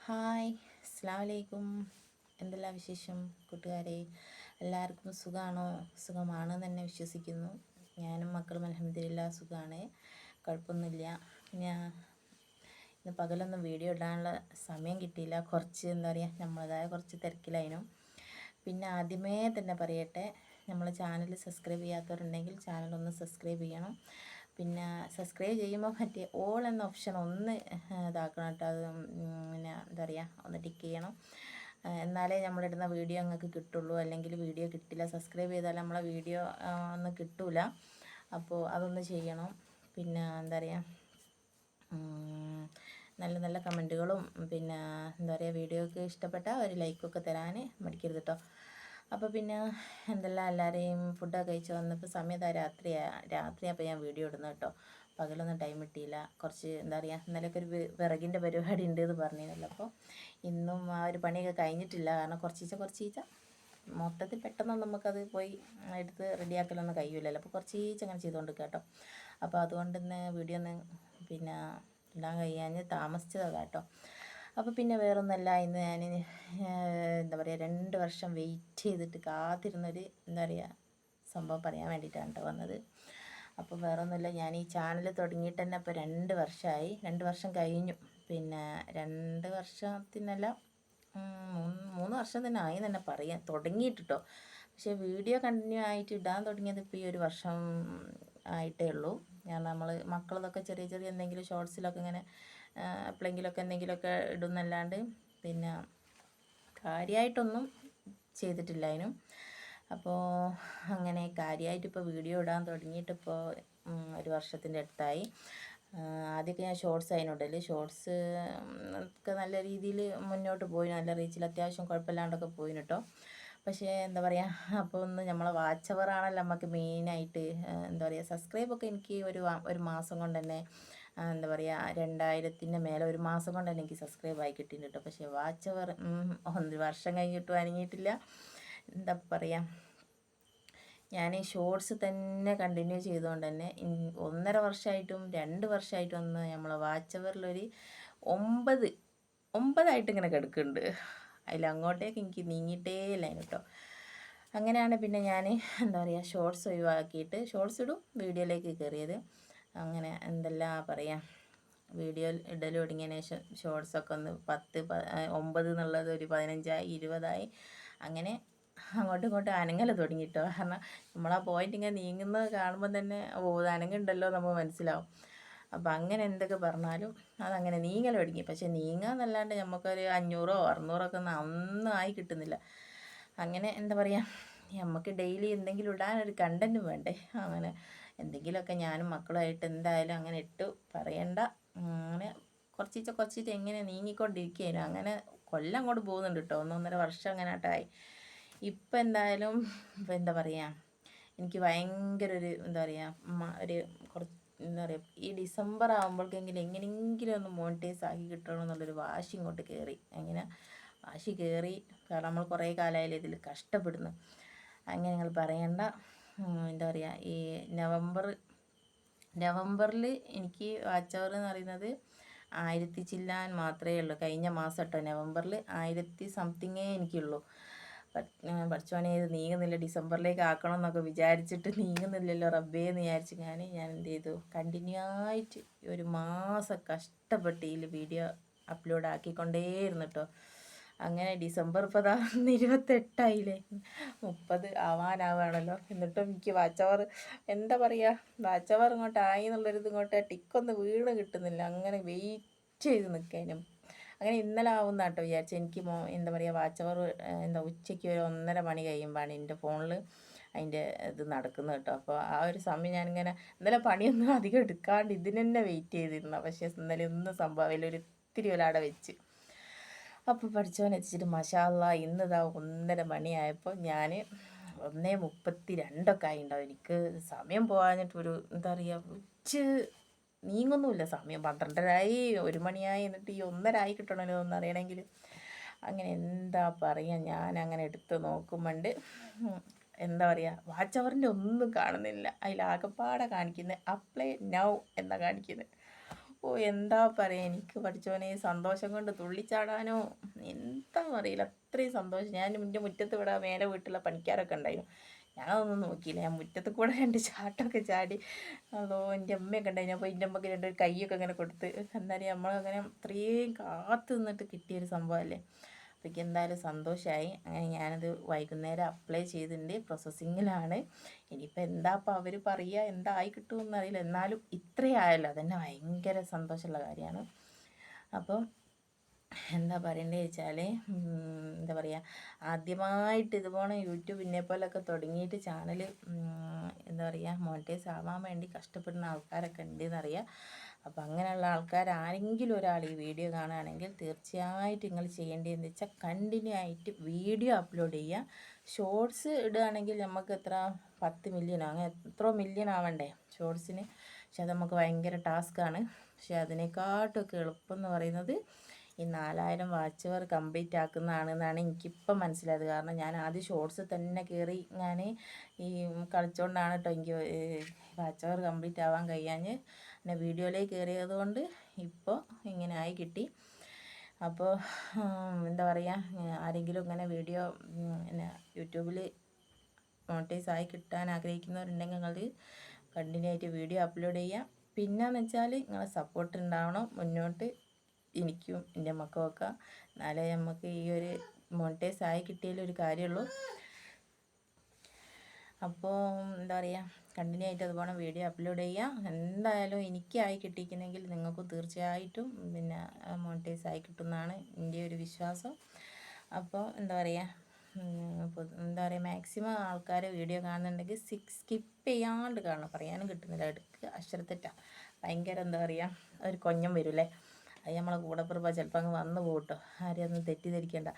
Hi, അസ്സലാമു അലൈക്കും. എന്തെല്ലാം വിശേഷം കൂട്ടുകാരെ? എല്ലാവർക്കും സുഖമാണോ? സുഖമാണെന്ന് തന്നെ വിശ്വസിക്കുന്നു. ഞാനും മക്കളും അൽഹംദുലില്ലാ സുഖമാണ്, കുഴപ്പമൊന്നുമില്ല. പിന്നെ ഇന്ന് പകലൊന്നും വീഡിയോ ഇടാനുള്ള സമയം കിട്ടിയില്ല. കുറച്ച് എന്താ പറയുക, നമ്മളതായ കുറച്ച് തിരക്കിലായിരുന്നു. പിന്നെ ആദ്യമേ തന്നെ പറയട്ടെ, നമ്മളെ ചാനൽ സബ്സ്ക്രൈബ് ചെയ്യാത്തവരുണ്ടെങ്കിൽ ചാനലൊന്ന് സബ്സ്ക്രൈബ് ചെയ്യണം. പിന്നെ സബ്സ്ക്രൈബ് ചെയ്യുമ്പോൾ മറ്റേ ഓൾ എന്ന ഓപ്ഷൻ ഒന്ന് ഇതാക്കണം കേട്ടോ. അത് പിന്നെ എന്താ പറയുക, ഒന്ന് ടിക്ക് ചെയ്യണം. എന്നാലേ നമ്മളിടുന്ന വീഡിയോ നിങ്ങൾക്ക് കിട്ടുള്ളൂ, അല്ലെങ്കിൽ വീഡിയോ കിട്ടില്ല. സബ്സ്ക്രൈബ് ചെയ്താൽ നമ്മളെ വീഡിയോ ഒന്നും കിട്ടില്ല. അപ്പോൾ അതൊന്ന് ചെയ്യണം. പിന്നെ എന്താ പറയുക, നല്ല നല്ല കമൻറ്റുകളും പിന്നെ എന്താ പറയുക, വീഡിയോക്ക് ഇഷ്ടപ്പെട്ട ഒരു ലൈക്കൊക്കെ തരാൻ മടിക്കരുത് കേട്ടോ. അപ്പോൾ പിന്നെ എന്തെല്ലാം എല്ലാവരെയും ഫുഡൊക്കെ കഴിച്ച് വന്നപ്പോൾ സമയത്ത് രാത്രിയപ്പോൾ ഞാൻ വീഡിയോ ഇടുന്നു കേട്ടോ. പകലൊന്നും ടൈം കിട്ടിയില്ല. കുറച്ച് എന്താ പറയുക, ഇന്നലെയൊക്കെ ഒരു വിറകിൻ്റെ പരിപാടി ഉണ്ട് എന്ന് പറഞ്ഞിരുന്നല്ലോ. അപ്പോൾ ഇന്നും ആ ഒരു പണിയൊക്കെ കഴിഞ്ഞിട്ടില്ല. കാരണം കുറച്ചീച്ച മൊത്തത്തിൽ പെട്ടെന്നൊന്നും നമുക്കത് പോയി എടുത്ത് റെഡിയാക്കലൊന്നും കഴിയില്ലല്ലോ. അപ്പോൾ കുറച്ചീച്ച അങ്ങനെ ചെയ്തുകൊണ്ട് കേട്ടോ. അപ്പോൾ അതുകൊണ്ട് ഇന്ന് വീഡിയോ ഒന്ന് പിന്നെ ഇടാൻ കഴിയാഞ്ഞ് താമസിച്ചതാണ് കേട്ടോ. അപ്പോൾ പിന്നെ വേറൊന്നല്ല, ഇന്ന് ഞാൻ എന്താ പറയുക, 2 വർഷം വെയിറ്റ് ചെയ്തിട്ട് കാത്തിരുന്നൊരു എന്താ പറയുക സംഭവം പറയാൻ വേണ്ടിയിട്ടാണ് കേട്ടോ വന്നത്. അപ്പോൾ വേറൊന്നുമില്ല, ഞാൻ ഈ ചാനൽ തുടങ്ങിയിട്ട് തന്നെ ഇപ്പോൾ 2 വർഷമായി. 2 വർഷം കഴിഞ്ഞു. പിന്നെ 2 വർഷത്തിനല്ല, 3 വർഷം തന്നെ ആയി തന്നെ പറയാൻ തുടങ്ങിയിട്ട് കേട്ടോ. പക്ഷേ വീഡിയോ കണ്ടിന്യൂ ആയിട്ട് ഇടാൻ തുടങ്ങിയത് ഇപ്പോൾ ഈ ഒരു വർഷം ആയിട്ടേ ഉള്ളൂ. ഞാൻ നമ്മൾ മക്കളതൊക്കെ ചെറിയ ചെറിയ എന്തെങ്കിലും ഷോർട്സിലൊക്കെ ഇങ്ങനെ എപ്പോഴെങ്കിലുമൊക്കെ എന്തെങ്കിലുമൊക്കെ ഇടുന്നല്ലാണ്ട് പിന്നെ കാര്യമായിട്ടൊന്നും ചെയ്തിട്ടില്ല അതിനും. അപ്പോൾ അങ്ങനെ കാര്യമായിട്ട് ഇപ്പോൾ വീഡിയോ ഇടാൻ തുടങ്ങിയിട്ടിപ്പോൾ 1 വർഷത്തിൻ്റെ അടുത്തായി. ആദ്യമൊക്കെ ഞാൻ ഷോർട്സ് അതിനുണ്ടൽ ഷോർട്സ് ഒക്കെ നല്ല രീതിയിൽ മുന്നോട്ട് പോയി, നല്ല റീച്ചിൽ അത്യാവശ്യം കുഴപ്പമില്ലാണ്ടൊക്കെ പോയിന് കേട്ടോ. പക്ഷേ എന്താ പറയുക, അപ്പോൾ ഒന്ന് നമ്മളെ വാച്ച് അവറാണല്ലോ നമുക്ക് മെയിനായിട്ട്. എന്താ പറയുക, സബ്സ്ക്രൈബൊക്കെ എനിക്ക് ഒരു മാസം കൊണ്ട് തന്നെ എന്താ പറയുക 2000-ൻ്റെ മേലെ ഒരു മാസം കൊണ്ട് തന്നെ എനിക്ക് സബ്സ്ക്രൈബ് ആയി കിട്ടിയിട്ടുണ്ട് കേട്ടോ. പക്ഷേ വാച്ച് അവർ 1 വർഷം കഴിഞ്ഞിട്ടും അനങ്ങിയിട്ടില്ല. എന്താ പറയുക, ഞാൻ ഈ ഷോർട്സ് തന്നെ കണ്ടിന്യൂ ചെയ്തുകൊണ്ട് തന്നെ 1.5 വർഷമായിട്ടും 2 വർഷമായിട്ടും ഒന്ന് നമ്മളെ വാച്ച് അവറിലൊരു 9 ഇങ്ങനെ കിടക്കുന്നുണ്ട്. അതിലങ്ങോട്ടേക്ക് എനിക്ക് നീങ്ങിയിട്ടേ ഇല്ല കേട്ടോ. അങ്ങനെയാണ് പിന്നെ ഞാൻ എന്താ പറയുക, ഷോർട്സ് ഒഴിവാക്കിയിട്ട് ഷോർട്സ് ഇടും വീഡിയോയിലേക്ക് കയറിയത്. അങ്ങനെ എന്തെല്ലാം പറയാം, വീഡിയോ ഇടൽ തുടങ്ങിയതിന് ശേഷം ഷോർട്സൊക്കെ ഒന്ന് 9 എന്നുള്ളത് ഒരു 15ആയി 20ആയി. അങ്ങനെ അങ്ങോട്ടും ഇങ്ങോട്ടും അനങ്ങൽ തുടങ്ങിയിട്ടോ. കാരണം നമ്മളാ പോയിൻ്റ് ഇങ്ങനെ നീങ്ങുന്നത് കാണുമ്പോൾ തന്നെ അനങ്ങുണ്ടല്ലോ നമ്മൾ മനസ്സിലാവും. അപ്പോൾ അങ്ങനെ എന്തൊക്കെ പറഞ്ഞാലും അതങ്ങനെ നീങ്ങൽ തുടങ്ങി. പക്ഷേ നീങ്ങാന്നല്ലാണ്ട് നമുക്കൊരു 500-600 ഒന്നും ആയി കിട്ടുന്നില്ല. അങ്ങനെ എന്താ പറയുക, നമുക്ക് ഡെയിലി എന്തെങ്കിലും ഇടാനൊരു കണ്ടൻറ്റും വേണ്ടേ. അങ്ങനെ എന്തെങ്കിലുമൊക്കെ ഞാനും മക്കളുമായിട്ട് എന്തായാലും അങ്ങനെ ഇട്ട് പറയണ്ട. അങ്ങനെ കുറച്ചിട്ട് എങ്ങനെ നീങ്ങിക്കൊണ്ടിരിക്കുകയായിരുന്നു. അങ്ങനെ കൊല്ലം അങ്ങോട്ട് പോകുന്നുണ്ട് കേട്ടോ. 1-1.5 വർഷം അങ്ങനെ ആട്ടായി. ഇപ്പം എന്തായാലും എന്താ പറയുക, എനിക്ക് ഭയങ്കര ഒരു എന്താ പറയുക, ഒരു കുറച്ച് എന്താ പറയുക, ഈ ഡിസംബർ ആകുമ്പോഴേക്കെങ്കിലും എങ്ങനെയെങ്കിലും ഒന്ന് മോണിറ്റൈസ് ആക്കി കിട്ടണം എന്നുള്ളൊരു വാശി ഇങ്ങോട്ട് കയറി. വാശി കയറി. കാരണം നമ്മൾ കുറേ കാലമായാലും ഇതിൽ കഷ്ടപ്പെടുന്നു. അങ്ങനെ നിങ്ങൾ പറയണ്ട. എന്താ പറയുക, ഈ നവംബറിൽ എനിക്ക് വാച്ച് അവർ എന്ന് പറയുന്നത് 1000 ചില്ലാൻ മാത്രമേ ഉള്ളൂ. കഴിഞ്ഞ മാസം കേട്ടോ, നവംബറിൽ 1000 സംതിങ്ങേ എനിക്കുള്ളൂ. പഠിച്ചോനെ ഇത് നീങ്ങുന്നില്ല, ഡിസംബറിലേക്ക് ആക്കണം എന്നൊക്കെ വിചാരിച്ചിട്ട് നീങ്ങുന്നില്ലല്ലോ റബ്ബേ എന്ന് വിചാരിച്ച് ഞാൻ എന്ത് ചെയ്തു, കണ്ടിന്യൂ ആയിട്ട് ഒരു മാസം കഷ്ടപ്പെട്ട് ഇതിൽ വീഡിയോ അപ്ലോഡ് ആക്കിക്കൊണ്ടേയിരുന്നു കേട്ടോ. അങ്ങനെ ഡിസംബർ ഇപ്പോൾ 28ആയില്ലേ, 30 ആവാനാവുകയാണല്ലോ. എന്നിട്ടും എനിക്ക് വാച്ച് അവർ എന്താ പറയുക, വാച്ച് അവർ ഇങ്ങോട്ടായി എന്നുള്ളൊരിത് ഇങ്ങോട്ട് ടിക്കൊന്ന് വീണ് കിട്ടുന്നില്ല. അങ്ങനെ വെയിറ്റ് ചെയ്ത് നിൽക്കാനും. അങ്ങനെ ഇന്നലെ ആവുന്ന കേട്ടോ വിചാരിച്ചു. എനിക്ക് എന്താ പറയുക, വാച്ച് അവർ എന്താ ഉച്ചയ്ക്ക് ഒരു 1:30 മണി കഴിയുമ്പോഴാണ് എൻ്റെ ഫോണിൽ അതിൻ്റെ ഇത് നടക്കുന്നത് കേട്ടോ. അപ്പോൾ ആ ഒരു സമയം ഞാനിങ്ങനെ ഇന്നലെ പണിയൊന്നും അധികം എടുക്കാണ്ട് ഇതിന് തന്നെ വെയിറ്റ് ചെയ്തിരുന്നു. പക്ഷേ ഇന്നലെ ഒന്നും സംഭവമില്ല, ഒരു ഇത്തിരി ഒരാടെ വെച്ച്. അപ്പോൾ പഠിച്ചവൻ വെച്ചിട്ട് മാഷാ അല്ലാഹ് ഇന്നിതാ 1:30 മണിയായപ്പോൾ ഞാൻ 1:32 ആയിട്ടുണ്ടാവും. എനിക്ക് സമയം പോകാഞ്ഞിട്ടൊരു എന്താ പറയുക, നീങ്ങൊന്നുമില്ല സമയം. 12:30ആയി, 1 മണിയായി. എന്നിട്ട് ഈ 1:30 ആയി കിട്ടണമല്ലോ എന്ന് അറിയണമെങ്കിൽ. അങ്ങനെ എന്താ പറയുക, ഞാൻ അങ്ങനെ എടുത്ത് നോക്കുമ്പോണ്ട് എന്താ പറയുക, വാച്ച് അവറിൻ്റെ ഒന്നും കാണുന്നില്ല. അതിലാകപ്പാടെ കാണിക്കുന്നത് അപ്ലൈ നൗ എന്നാണ് കാണിക്കുന്നത്. എന്താ പറയുക, എനിക്ക് പഠിച്ചവനെ സന്തോഷം കൊണ്ട് തുള്ളിച്ചാടാനോ എന്താ അറിയില്ല, അത്രയും സന്തോഷം. ഞാൻ എൻ്റെ മുറ്റത്ത് ഇവിടെ മേലെ വീട്ടിലുള്ള പണിക്കാരൊക്കെ ഉണ്ടായിരുന്നു, ഞാനതൊന്നും നോക്കിയില്ല. ഞാൻ മുറ്റത്ത് കൂടെ 2 ചാട്ടമൊക്കെ ചാടി. അതോ എൻ്റെ അമ്മയൊക്കെ ഉണ്ടായിരുന്നു. അപ്പോൾ എൻ്റെ അമ്മക്ക് 2 കൈയൊക്കെ ഇങ്ങനെ കൊടുത്ത്, എന്താ പറയുക, നമ്മളങ്ങനെ അത്രയും കാത്തു നിന്നിട്ട് കിട്ടിയൊരു സംഭവമല്ലേ. അപ്പോഴേക്ക് എന്തായാലും സന്തോഷമായി. അങ്ങനെ ഞാനത് വൈകുന്നേരം അപ്ലൈ ചെയ്തിട്ടുണ്ട്, പ്രോസസ്സിങ്ങിലാണ്. ഇനിയിപ്പോൾ എന്താ അപ്പോൾ അവർ പറയുക, എന്തായി കിട്ടുമെന്ന് അറിയില്ല. എന്നാലും ഇത്രയായല്ലോ, അതന്നെ ഭയങ്കര സന്തോഷമുള്ള കാര്യമാണ്. അപ്പം എന്താ പറയേണ്ടത് വെച്ചാൽ, എന്താ പറയുക, ആദ്യമായിട്ട് ഇതുപോലെ യൂട്യൂബ് ഇന്നെപ്പോലൊക്കെ തുടങ്ങിയിട്ട് ചാനൽ എന്താ പറയുക മോണിറ്റൈസ് ആവാൻ വേണ്ടി കഷ്ടപ്പെടുന്ന ആൾക്കാരൊക്കെ ഉണ്ടെന്നറിയാം. അപ്പോൾ അങ്ങനെയുള്ള ആൾക്കാർ ആരെങ്കിലും ഒരാൾ ഈ വീഡിയോ കാണുകയാണെങ്കിൽ തീർച്ചയായിട്ടും നിങ്ങൾ ചെയ്യേണ്ടതെന്ന് വെച്ചാൽ കണ്ടിന്യൂ ആയിട്ട് വീഡിയോ അപ്ലോഡ് ചെയ്യുക. ഷോർട്സ് ഇടുകയാണെങ്കിൽ നമുക്ക് എത്ര 10 മില്യണോ അങ്ങനെ എത്രയോ മില്യൺ ആവണ്ടേ ഷോർട്സിന്. പക്ഷെ അത് നമുക്ക് ഭയങ്കര ടാസ്ക്കാണ്. പക്ഷെ അതിനെക്കാട്ടൊക്കെ എളുപ്പം എന്ന് പറയുന്നത് ഈ 4000 വാച്ച് അവർ കംപ്ലീറ്റ് ആക്കുന്നതാണെന്നാണ് എനിക്കിപ്പം മനസ്സിലായത്. കാരണം ഞാൻ ആദ്യം ഷോർട്സ് തന്നെ കയറി ഞാൻ ഈ കളിച്ചുകൊണ്ടാണ് കേട്ടോ എനിക്ക് വാച്ച് അവർ കംപ്ലീറ്റ് ആവാൻ കഴിയാഞ്ഞ്. പിന്നെ വീഡിയോയിലേക്ക് കയറിയത് കൊണ്ട് ഇപ്പോൾ ഇങ്ങനെ ആയി കിട്ടി. അപ്പോൾ എന്താ പറയുക, ആരെങ്കിലും ഇങ്ങനെ വീഡിയോ പിന്നെ യൂട്യൂബിൽ മോണിറ്റൈസ് ആയി കിട്ടാൻ ആഗ്രഹിക്കുന്നവരുണ്ടെങ്കിൽ നിങ്ങൾ കണ്ടിന്യൂ ആയിട്ട് വീഡിയോ അപ്ലോഡ് ചെയ്യുക. പിന്നെയെന്ന് വെച്ചാൽ നിങ്ങളെ സപ്പോർട്ട് ഉണ്ടാവണം മുന്നോട്ട്, എനിക്കും എൻ്റെ മക്കൾക്കൊക്കെ. എന്നാലേ നമുക്ക് ഈ ഒരു മോണിറ്റൈസ് ആയി കിട്ടിയാലൊരു കാര്യമുള്ളൂ. അപ്പോൾ എന്താ പറയുക, കണ്ടിന്യൂ ആയിട്ട് അതുപോലെ വീഡിയോ അപ്ലോഡ് ചെയ്യുക. എന്തായാലും എനിക്കായി കിട്ടിയിരിക്കുന്നെങ്കിൽ നിങ്ങൾക്കും തീർച്ചയായിട്ടും പിന്നെ മോണിറ്റൈസ് ആയി കിട്ടുമെന്നാണ് എൻ്റെ ഒരു വിശ്വാസം. അപ്പോൾ എന്താ പറയുക, എന്താ പറയുക, മാക്സിമം ആൾക്കാർ വീഡിയോ കാണുന്നുണ്ടെങ്കിൽ സ്കിപ്പ് ചെയ്യാണ്ട് കാണണം. പറയാനും കിട്ടുന്നില്ല, എടുക്കുക അക്ഷരത്തെറ്റാണ് ഭയങ്കര. എന്താ പറയുക, ഒരു കൊഞ്ഞം വരില്ലേ, അത് നമ്മളെ കൂടപ്പുറപ്പാ ചിലപ്പോൾ അങ്ങ് വന്നു പോകട്ടോ, ആരെയും ഒന്നും തെറ്റിദ്ധരിക്കേണ്ട.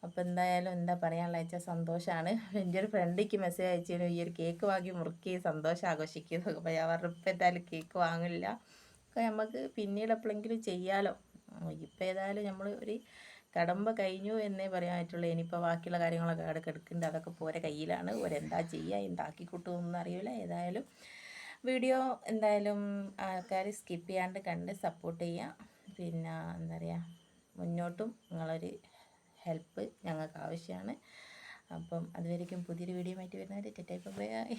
അപ്പോൾ എന്തായാലും എന്താ പറയാനുള്ള വെച്ചാൽ സന്തോഷമാണ്. എൻ്റെ ഒരു ഫ്രണ്ടിക്ക് മെസ്സേജ് അയച്ചു, ഈ ഒരു കേക്ക് വാങ്ങി മുറുക്കി സന്തോഷം ആഘോഷിക്കുന്നു. അപ്പോൾ ഞാൻ പറഞ്ഞു ഇപ്പം എന്തായാലും കേക്ക് വാങ്ങില്ല, അപ്പോൾ നമുക്ക് പിന്നീട് എപ്പോഴെങ്കിലും ചെയ്യാമല്ലോ. ഇപ്പം ഏതായാലും നമ്മൾ ഒരു കടമ്പ കഴിഞ്ഞു എന്നേ പറയാൻ പറ്റുള്ളൂ. ഇനിയിപ്പോൾ ബാക്കിയുള്ള കാര്യങ്ങളൊക്കെ അവിടെ കിടക്കുന്നുണ്ട്, അതൊക്കെ പോരെ കയ്യിലാണ്. ഒരെന്താ ചെയ്യുക, എന്താക്കി കൂട്ടുമെന്നൊന്നും അറിയില്ല. ഏതായാലും വീഡിയോ എന്തായാലും ആൾക്കാർ സ്കിപ്പ് ചെയ്യാണ്ട് കണ്ട് സപ്പോർട്ട് ചെയ്യുക. പിന്നെ എന്താ പറയുക, മുന്നോട്ടും നിങ്ങളൊരു ഹെൽപ്പ് ഞങ്ങൾക്ക് ആവശ്യമാണ്. അപ്പം അതുവരേക്കും പുതിയൊരു വീഡിയോ ആയിട്ട് വരുന്നവരെ ബൈ.